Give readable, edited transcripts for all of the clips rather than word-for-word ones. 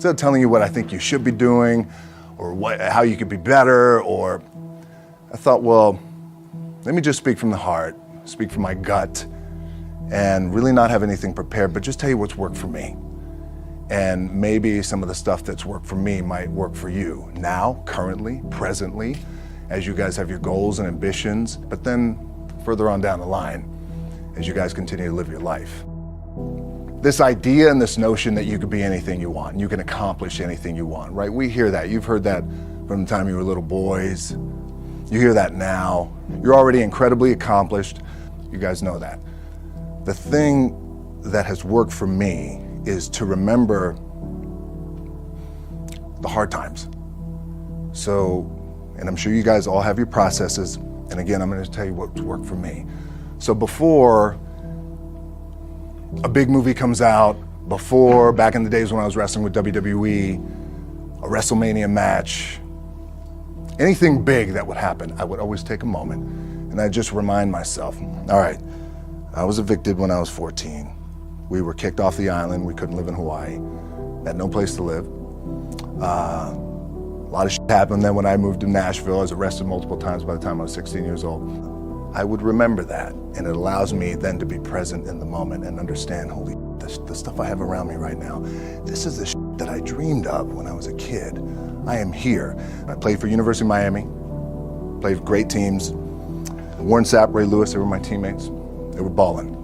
Instead of telling you what I think you should be doing or how you could be better, or I thought, well, let me just speak from the heart, speak from my gut, and really not have anything prepared, but just tell you what's worked for me. And maybe some of the stuff that's worked for me might work for you now, currently, presently, as you guys have your goals and ambitions, but then further on down the line, as you guys continue to live your life. This idea and this notion that you could be anything you want, you can accomplish anything you want, right? We hear that. You've heard that from the time you were little boys. You hear that now. You're already incredibly accomplished. You guys know that. The thing that has worked for me is to remember the hard times. So, and I'm sure you guys all have your processes. And again, I'm going to tell you what's worked for me. So before a big movie comes out, before, back in the days when I was wrestling with WWE, a WrestleMania match, anything big that would happen, I would always take a moment and I'd just remind myself, all right, I was evicted when I was 14. We were kicked off the island. We couldn't live in Hawaii. Had no place to live. A lot of shit happened then when I moved to Nashville. I was arrested multiple times by the time I was 16 years old. I would remember that, and it allows me then to be present in the moment and understand, holy, the stuff I have around me right now, this is the shit that I dreamed of when I was a kid. I am here. I played for University of Miami, played for great teams. Warren Sapp, Ray Lewis, they were my teammates. They were balling.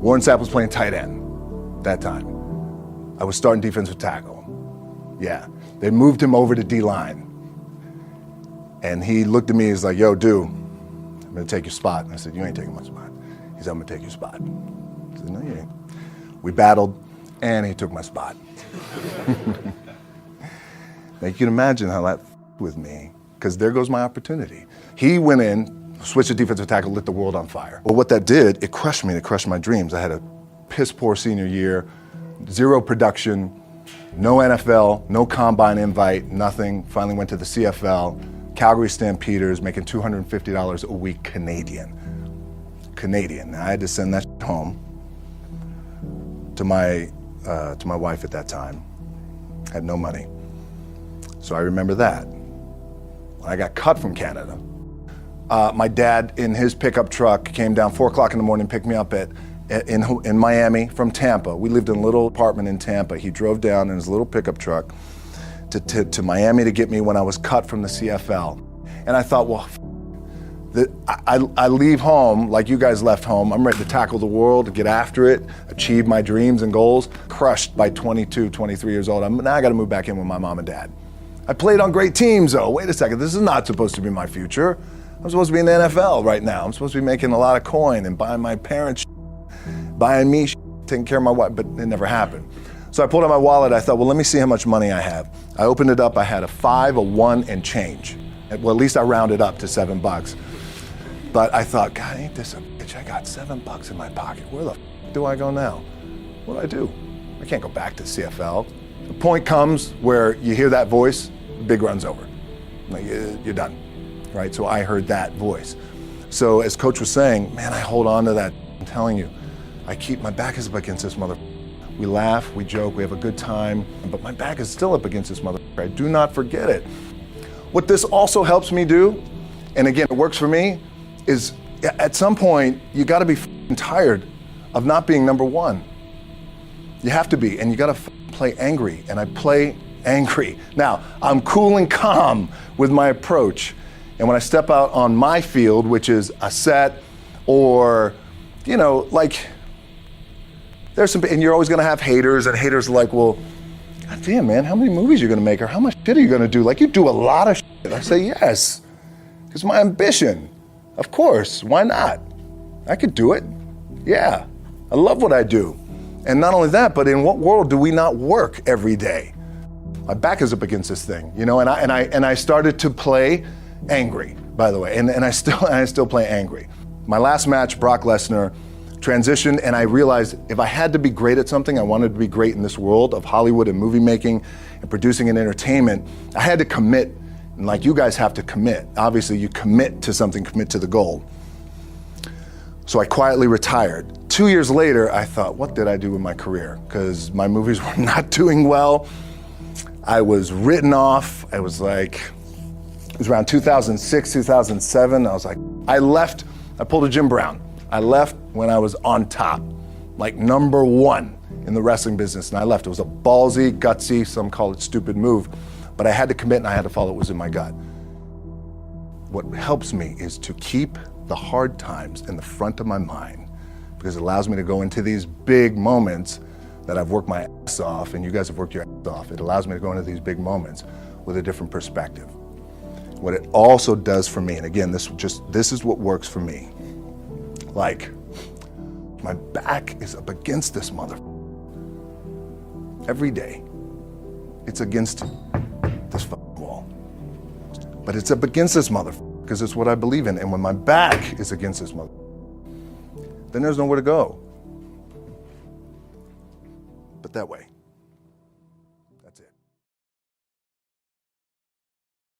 Warren Sapp was playing tight end that time. I was starting defensive tackle. Yeah, they moved him over to D-line. And he looked at me, he's like, yo, dude, I'm gonna take your spot. And I said, you ain't taking my spot. He said, I'm gonna take your spot. I said, no, you ain't. We battled, and he took my spot. Now you can imagine how that with me, because there goes my opportunity. He went in, switched to defensive tackle, lit the world on fire. Well, what that did, it crushed me, it crushed my dreams. I had a piss poor senior year, zero production, no NFL, no combine invite, nothing. Finally went to the CFL, Calgary Stampeders, making $250 a week Canadian. Now I had to send that home to my wife at that time. Had no money. So I remember that. When I got cut from Canada, my dad in his pickup truck came down 4 o'clock in the morning, picked me up in Miami from Tampa. We lived in a little apartment in Tampa. He drove down in his little pickup truck to Miami to get me when I was cut from the CFL. And I thought, well, I leave home like you guys left home. I'm ready to tackle the world, to get after it, achieve my dreams and goals. Crushed by 22, 23 years old. Now I got to move back in with my mom and dad. I played on great teams, though. Wait a second, this is not supposed to be my future. I'm supposed to be in the NFL right now. I'm supposed to be making a lot of coin and buying my parents buying me taking care of my wife, but it never happened. So I pulled out my wallet. I thought, well, let me see how much money I have. I opened it up. I had a 5, a 1, and change. Well, at least I rounded up to $7. But I thought, God, ain't this a bitch? I got $7 in my pocket. Where the do I go now? What do I do? I can't go back to CFL. The point comes where you hear that voice, the big run's over. Like, you're done, right? So I heard that voice. So as Coach was saying, man, I hold on to that. I'm telling you, my back is up against this mother. We laugh, we joke, we have a good time, but my back is still up against this mother. I do not forget it. What this also helps me do, and again, it works for me, is at some point, you gotta be tired of not being number one. You have to be, and you gotta play angry, and I play angry. Now, I'm cool and calm with my approach, and when I step out on my field, which is a set, or, like, there's some, and you're always gonna have haters, and haters are like, well, God damn, man, how many movies are you gonna make, or how much shit are you gonna do? Like, you do a lot of shit. I say, yes, it's my ambition. Of course, why not? I could do it. Yeah, I love what I do. And not only that, but in what world do we not work every day? My back is up against this thing, and I started to play angry, by the way, and I still play angry. My last match, Brock Lesnar, transitioned, and I realized if I had to be great at something, I wanted to be great in this world of Hollywood and movie making and producing and entertainment, I had to commit, and like you guys have to commit. Obviously, you commit to something, commit to the goal. So I quietly retired 2 years later, I thought, what did I do with my career? Because my movies were not doing well. I was written off. It was around 2006, 2007. I was like, I left, I pulled a Jim Brown. I left when I was on top, like number one in the wrestling business, and I left. It was a ballsy, gutsy, some call it stupid move, but I had to commit and I had to follow what was in my gut. What helps me is to keep the hard times in the front of my mind, because it allows me to go into these big moments that I've worked my ass off, and you guys have worked your ass off. It allows me to go into these big moments with a different perspective. What it also does for me, and again, this is what works for me. Like, my back is up against this mother. Every day, it's against this fucking wall. But it's up against this mother because it's what I believe in. And when my back is against this mother, then there's nowhere to go but that way. That's it.